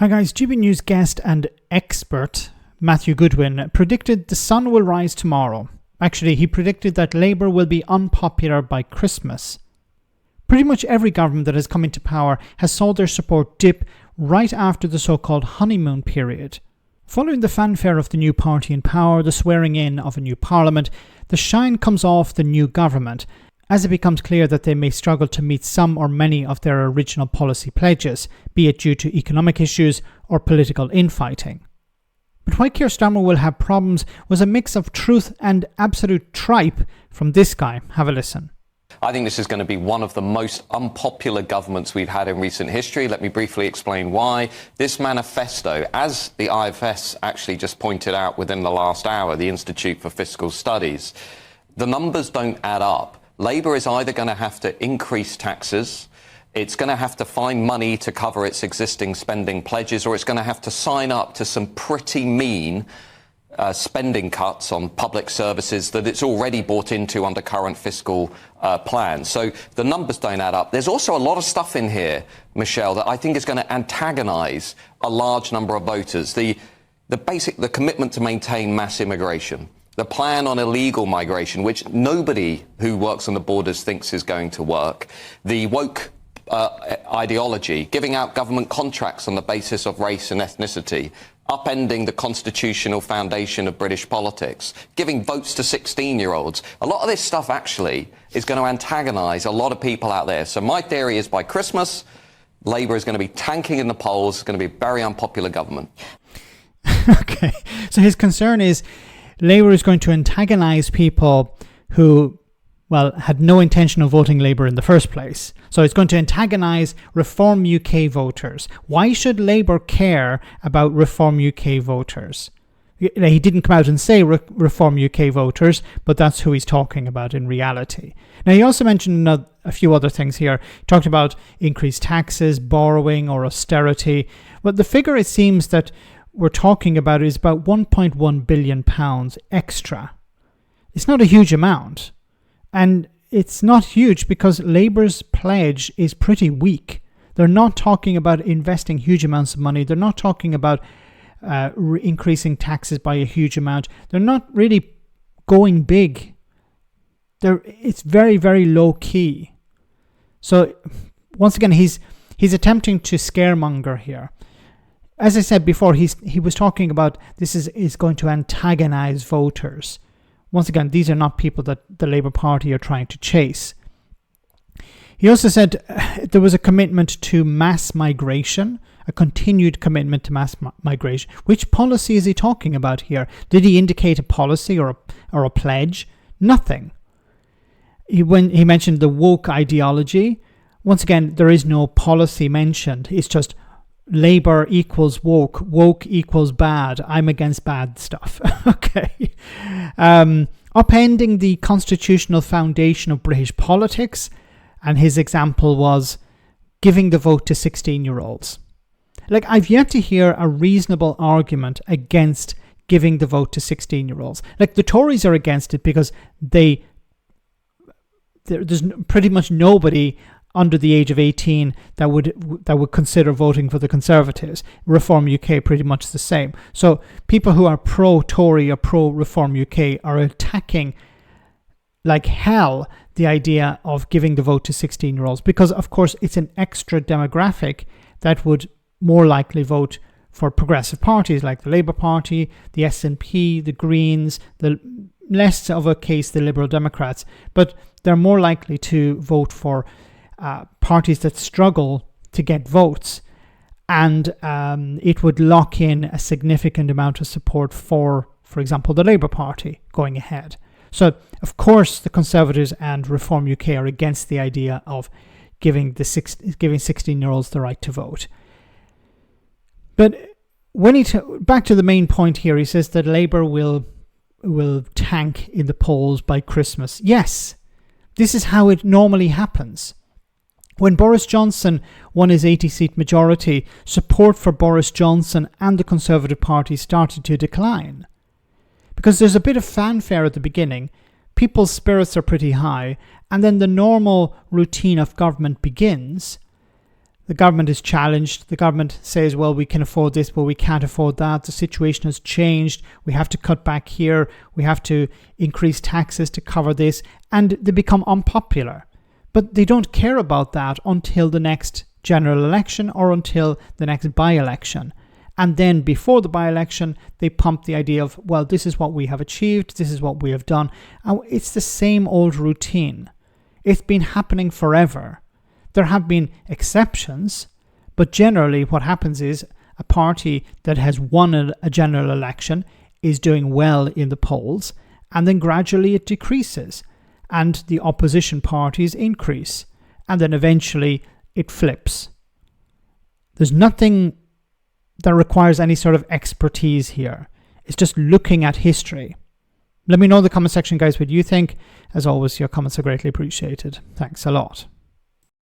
Hi guys, GB News guest and expert Matt Goodwin predicted the sun will rise tomorrow. Actually, he predicted that Labour will be unpopular by Christmas. Pretty much every government that has come into power has saw their support dip right after the so-called honeymoon period. Following the fanfare of the new party in power, the swearing in of a new parliament, the shine comes off the new government, as it becomes clear that they may struggle to meet some or many of their original policy pledges, be it due to economic issues or political infighting. But why Keir Starmer will have problems was a mix of truth and absolute tripe from this guy. Have a listen. I think this is going to be one of the most unpopular governments we've had in recent history. Let me briefly explain why. This manifesto, as the IFS actually just pointed out within the last hour, the Institute for Fiscal Studies, the numbers don't add up. Labour is either going to have to increase taxes, it's going to have to find money to cover its existing spending pledges, or it's going to have to sign up to some pretty mean spending cuts on public services that it's already bought into under current fiscal plans. So the numbers don't add up. There's also a lot of stuff in here, Michelle, that I think is going to antagonise a large number of voters. The commitment to maintain mass immigration, the plan on illegal migration, which nobody who works on the borders thinks is going to work, the woke ideology, giving out government contracts on the basis of race and ethnicity, upending the constitutional foundation of British politics, giving votes to 16-year-olds. A lot of this stuff actually is going to antagonise a lot of people out there. So my theory is by Christmas, Labour is going to be tanking in the polls, it's going to be a very unpopular government. Okay, so his concern is Labour is going to antagonise people who, well, had no intention of voting Labour in the first place. So it's going to antagonise Reform UK voters. Why should Labour care about Reform UK voters? He didn't come out and say Reform UK voters, but that's who he's talking about in reality. Now, he also mentioned a few other things here. He talked about increased taxes, borrowing or austerity. But the figure it seems that we're talking about is about £1.1 billion extra. It's not a huge amount. And it's not huge because Labour's pledge is pretty weak. They're not talking about investing huge amounts of money. They're not talking about increasing taxes by a huge amount. They're not really going big. It's very, very low key. So once again, he's attempting to scaremonger here. As I said before, he was talking about this is going to antagonize voters. Once again, these are not people that the Labour Party are trying to chase. He also said there was a commitment to mass migration, a continued commitment to mass migration. Which policy is he talking about here? Did he indicate a policy or a pledge? Nothing. When he mentioned the woke ideology, once again, there is no policy mentioned. It's just Labour equals woke, woke equals bad, I'm against bad stuff. Okay. Upending the constitutional foundation of British politics, and his example was giving the vote to 16-year-olds. Like, I've yet to hear a reasonable argument against giving the vote to 16-year-olds. Like, the Tories are against it because there's pretty much nobody under the age of 18 that would consider voting for the Conservatives. Reform UK pretty much the same. So people who are pro-Tory or pro-Reform UK are attacking like hell the idea of giving the vote to 16-year-olds because, of course, it's an extra demographic that would more likely vote for progressive parties like the Labour Party, the SNP, the Greens, the less of a case the Liberal Democrats, but they're more likely to vote for parties that struggle to get votes, and it would lock in a significant amount of support for example, the Labour Party going ahead. So, of course, the Conservatives and Reform UK are against the idea of giving 16-year-olds the right to vote. But when back to the main point here, he says that Labour will tank in the polls by Christmas. Yes, this is how it normally happens. When Boris Johnson won his 80-seat majority, support for Boris Johnson and the Conservative Party started to decline. Because there's a bit of fanfare at the beginning, people's spirits are pretty high, and then the normal routine of government begins. The government is challenged. The government says, well, we can afford this, but we can't afford that. The situation has changed. We have to cut back here. We have to increase taxes to cover this. And they become unpopular. But they don't care about that until the next general election or until the next by-election. And then before the by-election, they pump the idea of, well, this is what we have achieved. This is what we have done. And it's the same old routine. It's been happening forever. There have been exceptions, but generally what happens is a party that has won a general election is doing well in the polls, and then gradually it decreases, and the opposition parties increase, and then eventually it flips. There's nothing that requires any sort of expertise here. It's just looking at history. Let me know in the comment section, guys, what you think. As always, your comments are greatly appreciated. Thanks a lot.